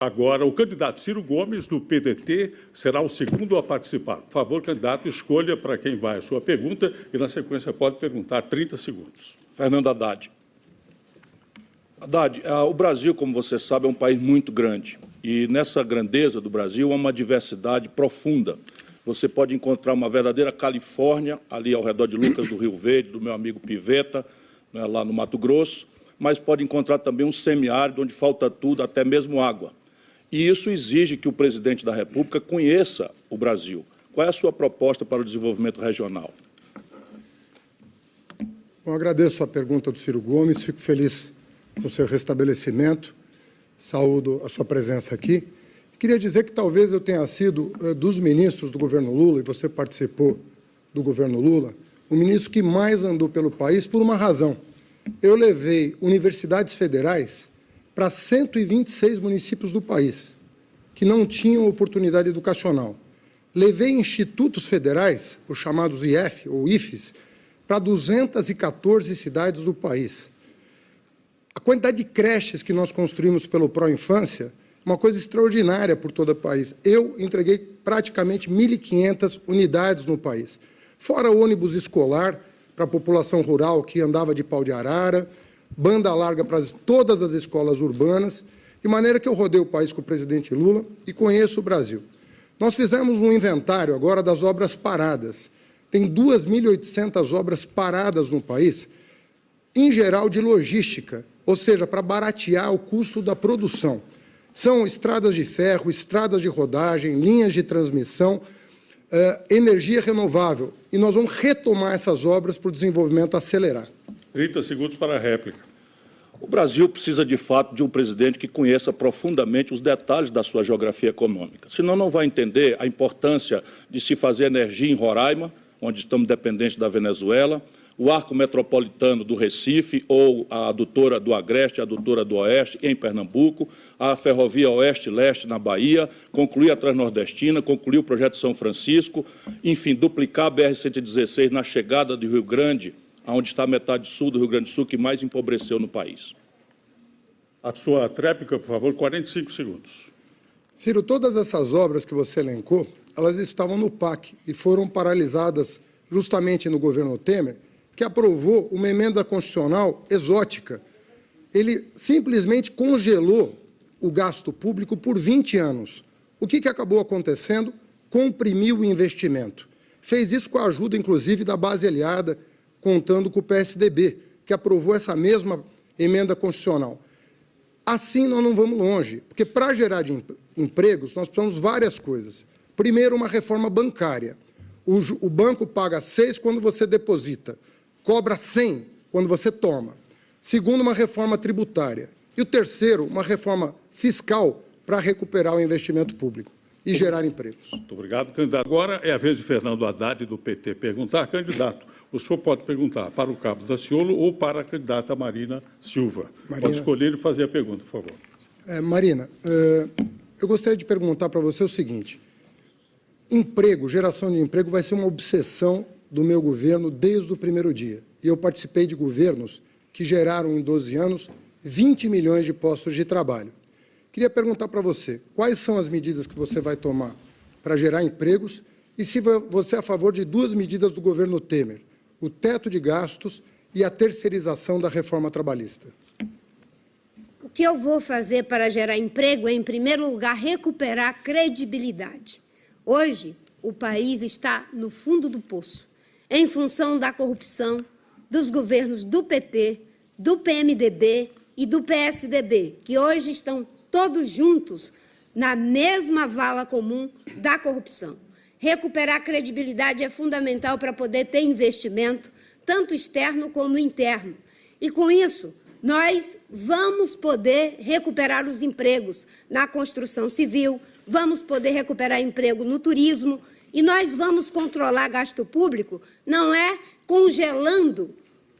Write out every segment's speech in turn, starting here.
Agora, o candidato Ciro Gomes, do PDT, será o segundo a participar. Por favor, candidato, escolha para quem vai a sua pergunta e, na sequência, pode perguntar 30 segundos. Fernando Haddad. Haddad, o Brasil, como você sabe, é um país muito grande. E nessa grandeza do Brasil há uma diversidade profunda. Você pode encontrar uma verdadeira Califórnia, ali ao redor de Lucas do Rio Verde, do meu amigo Piveta, né, lá no Mato Grosso, mas pode encontrar também um semiárido onde falta tudo, até mesmo água. E isso exige que o presidente da República conheça o Brasil. Qual é a sua proposta para o desenvolvimento regional? Bom, agradeço a pergunta do Ciro Gomes, fico feliz com o seu restabelecimento, saúdo a sua presença aqui. Queria dizer que talvez eu tenha sido, dos ministros do governo Lula, e você participou do governo Lula, o ministro que mais andou pelo país por uma razão. Eu levei universidades federais para 126 municípios do país, que não tinham oportunidade educacional. Levei institutos federais, os chamados IF, ou IFES, para 214 cidades do país. A quantidade de creches que nós construímos pelo Pró-Infância, uma coisa extraordinária por todo o país. Eu entreguei praticamente 1.500 unidades no país. Fora ônibus escolar para a população rural que andava de pau de arara, banda larga para todas as escolas urbanas, de maneira que eu rodei o país com o presidente Lula e conheço o Brasil. Nós fizemos um inventário agora das obras paradas. Tem 2.800 obras paradas no país, em geral de logística, ou seja, para baratear o custo da produção. São estradas de ferro, estradas de rodagem, linhas de transmissão, energia renovável. E nós vamos retomar essas obras para o desenvolvimento acelerar. 30 segundos para a réplica. O Brasil precisa, de fato, de um presidente que conheça profundamente os detalhes da sua geografia econômica. Senão, não vai entender a importância de se fazer energia em Roraima, onde estamos dependentes da Venezuela, o arco metropolitano do Recife, ou a adutora do Agreste, a adutora do Oeste, em Pernambuco, a ferrovia Oeste-Leste na Bahia, concluir a Transnordestina, concluir o projeto São Francisco, enfim, duplicar a BR-116 na chegada do Rio Grande, onde está a metade sul do Rio Grande do Sul, que mais empobreceu no país. A sua tréplica, por favor, 45 segundos. Ciro, todas essas obras que você elencou, elas estavam no PAC e foram paralisadas justamente no governo Temer, que aprovou uma emenda constitucional exótica. Ele simplesmente congelou o gasto público por 20 anos. O que acabou acontecendo? Comprimiu o investimento. Fez isso com a ajuda, inclusive, da base aliada, contando com o PSDB, que aprovou essa mesma emenda constitucional. Assim, nós não vamos longe, porque para gerar empregos, nós precisamos de várias coisas. Primeiro, uma reforma bancária. O banco paga 6 quando você deposita, cobra 100 quando você toma. Segundo, uma reforma tributária. E o terceiro, uma reforma fiscal para recuperar o investimento público e gerar empregos. Muito obrigado, candidato. Agora é a vez de Fernando Haddad, do PT, perguntar. Candidato, o senhor pode perguntar para o Cabo Daciolo ou para a candidata Marina Silva. Pode escolher e fazer a pergunta, por favor. Marina, eu gostaria de perguntar para você o seguinte. Emprego, geração de emprego vai ser uma obsessão do meu governo desde o primeiro dia. E eu participei de governos que geraram em 12 anos 20 milhões de postos de trabalho. Queria perguntar para você, quais são as medidas que você vai tomar para gerar empregos e se você é a favor de duas medidas do governo Temer, o teto de gastos e a terceirização da reforma trabalhista. O que eu vou fazer para gerar emprego é, em primeiro lugar, recuperar a credibilidade. Hoje, o país está no fundo do poço, em função da corrupção dos governos do PT, do PMDB e do PSDB, que hoje estão todos juntos na mesma vala comum da corrupção. Recuperar a credibilidade é fundamental para poder ter investimento, tanto externo como interno. E, com isso, nós vamos poder recuperar os empregos na construção civil, vamos poder recuperar emprego no turismo e nós vamos controlar gasto público, não é congelando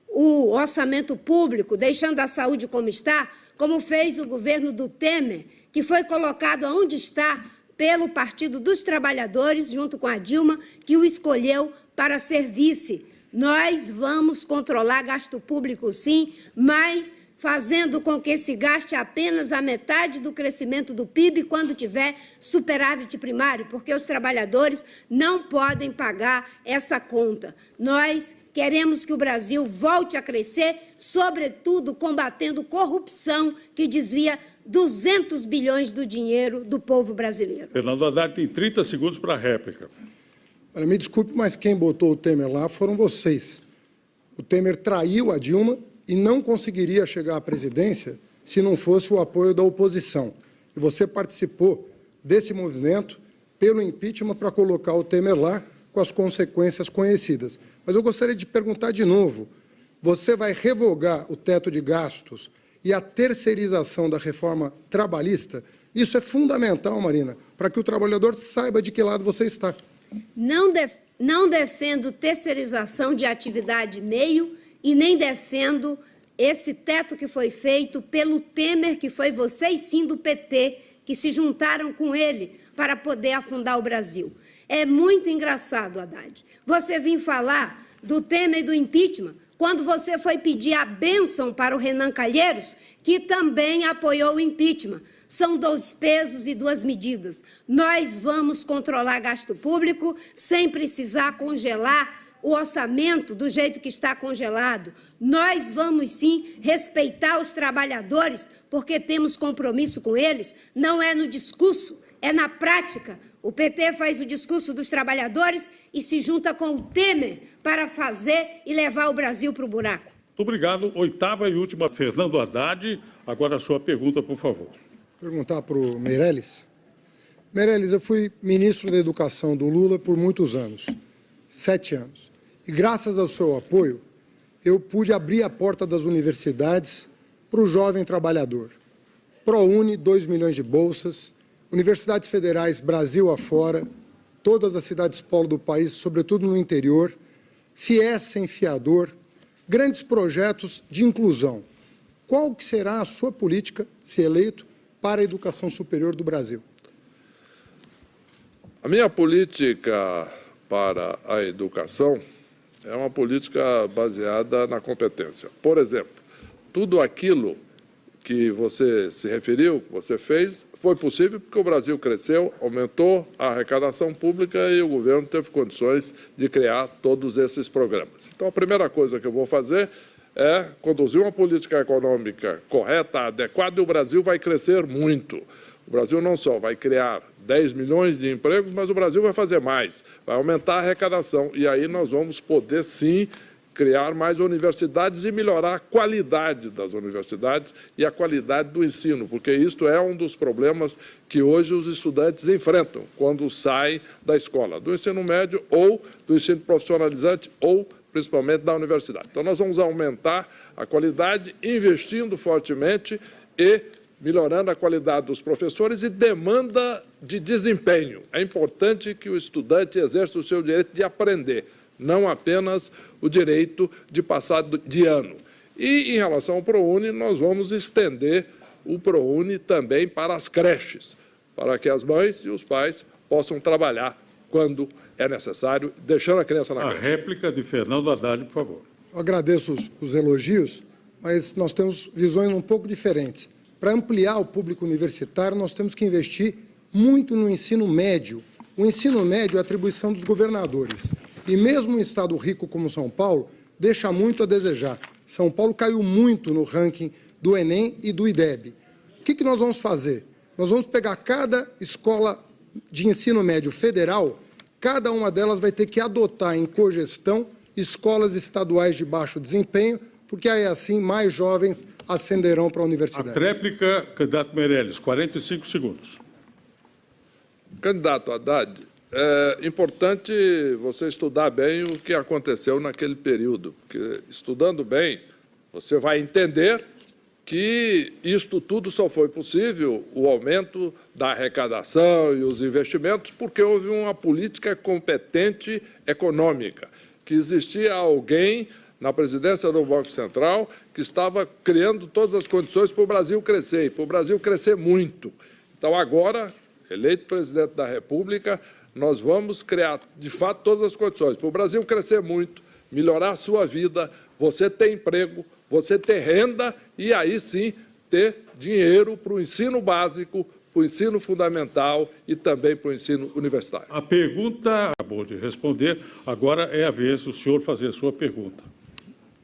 o orçamento público, deixando a saúde como está, como fez o governo do Temer, que foi colocado onde está pelo Partido dos Trabalhadores, junto com a Dilma, que o escolheu para ser vice. Nós vamos controlar gasto público, sim, mas fazendo com que se gaste apenas a metade do crescimento do PIB quando tiver superávit primário, porque os trabalhadores não podem pagar essa conta. Nós queremos que o Brasil volte a crescer, sobretudo combatendo corrupção que desvia 200 bilhões do dinheiro do povo brasileiro. Fernando Haddad tem 30 segundos para a réplica. Olha, me desculpe, mas quem botou o Temer lá foram vocês. O Temer traiu a Dilma e não conseguiria chegar à presidência se não fosse o apoio da oposição. E você participou desse movimento pelo impeachment para colocar o Temer lá com as consequências conhecidas. Mas eu gostaria de perguntar de novo, você vai revogar o teto de gastos e a terceirização da reforma trabalhista? Isso é fundamental, Marina, para que o trabalhador saiba de que lado você está. Não defendo terceirização de atividade meio e nem defendo esse teto que foi feito pelo Temer, que foi vocês sim do PT, que se juntaram com ele para poder afundar o Brasil. É muito engraçado, Haddad. Você vir falar do Temer e do impeachment quando você foi pedir a bênção para o Renan Calheiros, que também apoiou o impeachment. São 2 pesos e 2 medidas. Nós vamos controlar gasto público sem precisar congelar o orçamento do jeito que está congelado. Nós vamos, sim, respeitar os trabalhadores, porque temos compromisso com eles. Não é no discurso, é na prática. O PT faz o discurso dos trabalhadores e se junta com o Temer para fazer e levar o Brasil para o buraco. Muito obrigado. 8ª e última, Fernando Haddad. Agora a sua pergunta, por favor. Perguntar para o Meirelles. Meirelles, eu fui ministro da Educação do Lula por muitos anos, 7 anos. E graças ao seu apoio, eu pude abrir a porta das universidades para o jovem trabalhador. ProUni, 2 milhões de bolsas, universidades federais Brasil afora, todas as cidades polo do país, sobretudo no interior, FIES sem fiador, grandes projetos de inclusão. Qual que será a sua política, se eleito, para a educação superior do Brasil? A minha política para a educação é uma política baseada na competência. Por exemplo, tudo aquilo que você se referiu, que você fez, foi possível porque o Brasil cresceu, aumentou a arrecadação pública e o governo teve condições de criar todos esses programas. Então, a primeira coisa que eu vou fazer é conduzir uma política econômica correta, adequada, e o Brasil vai crescer muito. O Brasil não só vai criar 10 milhões de empregos, mas o Brasil vai fazer mais, vai aumentar a arrecadação. E aí nós vamos poder, sim, criar mais universidades e melhorar a qualidade das universidades e a qualidade do ensino, porque isto é um dos problemas que hoje os estudantes enfrentam quando saem da escola, do ensino médio ou do ensino profissionalizante ou, principalmente, da universidade. Então, nós vamos aumentar a qualidade, investindo fortemente e melhorando a qualidade dos professores e demanda de desempenho. É importante que o estudante exerça o seu direito de aprender, não apenas o direito de passar de ano. E, em relação ao ProUni, nós vamos estender o ProUni também para as creches, para que as mães e os pais possam trabalhar quando é necessário, deixando a criança na creche. A réplica de Fernando Haddad, por favor. Eu agradeço os elogios, mas nós temos visões um pouco diferentes. Para ampliar o público universitário, nós temos que investir muito no ensino médio. O ensino médio é atribuição dos governadores. E mesmo um estado rico como São Paulo, deixa muito a desejar. São Paulo caiu muito no ranking do Enem e do IDEB. O que nós vamos fazer? Nós vamos pegar cada escola de ensino médio federal, cada uma delas vai ter que adotar em cogestão escolas estaduais de baixo desempenho, porque aí assim mais jovens ascenderão para a universidade. A tréplica, candidato Meirelles, 45 segundos. Candidato Haddad, é importante você estudar bem o que aconteceu naquele período, porque estudando bem, você vai entender que isto tudo só foi possível, o aumento da arrecadação e os investimentos, porque houve uma política competente econômica, que existia alguém na presidência do Banco Central que estava criando todas as condições para o Brasil crescer, e para o Brasil crescer muito. Então, agora, eleito presidente da República, nós vamos criar, de fato, todas as condições para o Brasil crescer muito, melhorar a sua vida, você ter emprego, você ter renda e aí sim ter dinheiro para o ensino básico, para o ensino fundamental e também para o ensino universitário. A pergunta acabou de responder, agora é a vez do senhor fazer a sua pergunta.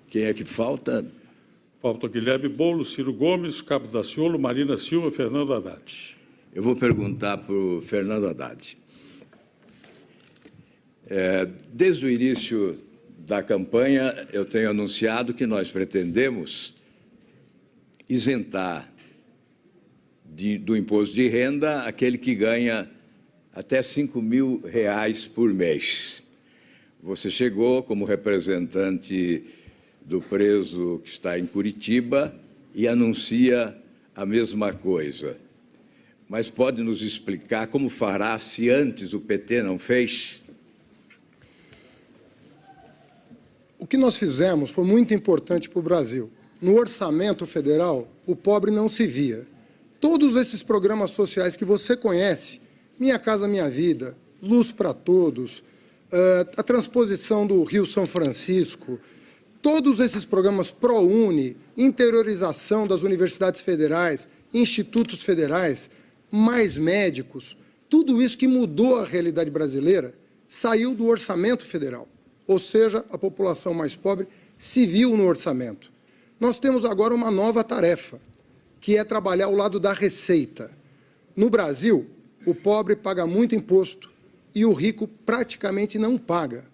Quem é que falta? Falta Guilherme Boulos, Ciro Gomes, Cabo Daciolo, Marina Silva, Fernando Haddad. Eu vou perguntar para o Fernando Haddad. Desde o início da campanha, eu tenho anunciado que nós pretendemos isentar do imposto de renda aquele que ganha até R$5.000 por mês. Você chegou como representante do preso que está em Curitiba e anuncia a mesma coisa. Mas pode nos explicar como fará se antes o PT não fez? O que nós fizemos foi muito importante para o Brasil. No orçamento federal, o pobre não se via. Todos esses programas sociais que você conhece, Minha Casa Minha Vida, Luz para Todos, a transposição do Rio São Francisco, todos esses programas ProUni, interiorização das universidades federais, institutos federais, mais médicos, tudo isso que mudou a realidade brasileira saiu do orçamento federal. Ou seja, a população mais pobre se viu no orçamento. Nós temos agora uma nova tarefa, que é trabalhar ao lado da receita. No Brasil, o pobre paga muito imposto e o rico praticamente não paga.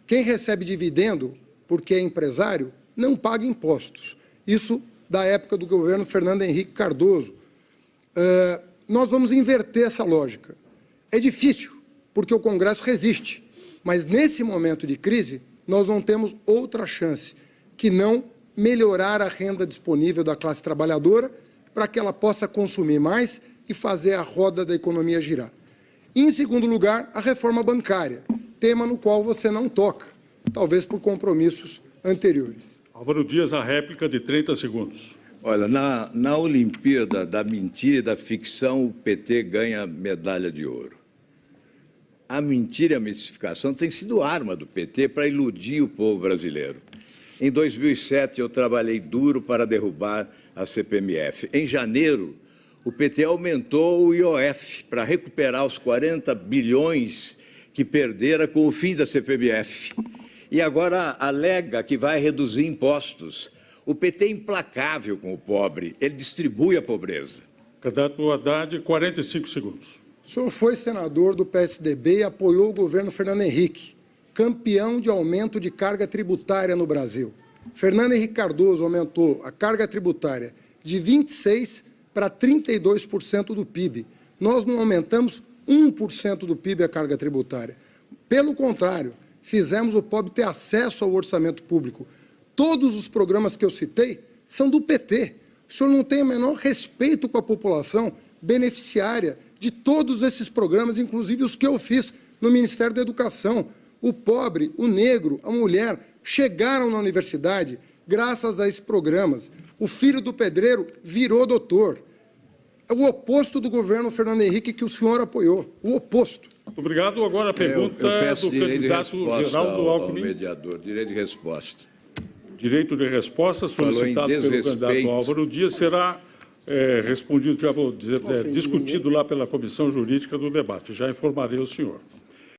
Quem recebe dividendo, porque é empresário, não paga impostos. Isso da época do governo Fernando Henrique Cardoso. Nós vamos inverter essa lógica. É difícil, porque o Congresso resiste, mas nesse momento de crise, nós não temos outra chance que não melhorar a renda disponível da classe trabalhadora para que ela possa consumir mais e fazer a roda da economia girar. E, em segundo lugar, a reforma bancária, tema no qual você não toca, talvez por compromissos anteriores. Álvaro Dias, a réplica de 30 segundos. Olha, na Olimpíada da mentira e da ficção, o PT ganha medalha de ouro. A mentira e a mistificação tem sido arma do PT para iludir o povo brasileiro. Em 2007, eu trabalhei duro para derrubar a CPMF. Em janeiro, o PT aumentou o IOF para recuperar os 40 bilhões que perdera com o fim da CPMF. E agora alega que vai reduzir impostos. O PT é implacável com o pobre, ele distribui a pobreza. Candidato Haddad, 45 segundos. O senhor foi senador do PSDB e apoiou o governo Fernando Henrique, campeão de aumento de carga tributária no Brasil. Fernando Henrique Cardoso aumentou a carga tributária de 26% para 32% do PIB. Nós não aumentamos 1% do PIB a carga tributária. Pelo contrário, fizemos o pobre ter acesso ao orçamento público. Todos os programas que eu citei são do PT. O senhor não tem o menor respeito com a população beneficiária de todos esses programas, inclusive os que eu fiz no Ministério da Educação. O pobre, o negro, a mulher chegaram na universidade graças a esses programas. O filho do pedreiro virou doutor. É o oposto do governo Fernando Henrique que o senhor apoiou, o oposto. Muito obrigado. Agora a pergunta eu peço do candidato Geraldo Alckmin. ao mediador, direito de resposta. Direito de resposta solicitado pelo candidato Álvaro Dias será respondido, já vou dizer, discutido lá pela Comissão Jurídica do debate. Já informarei o senhor.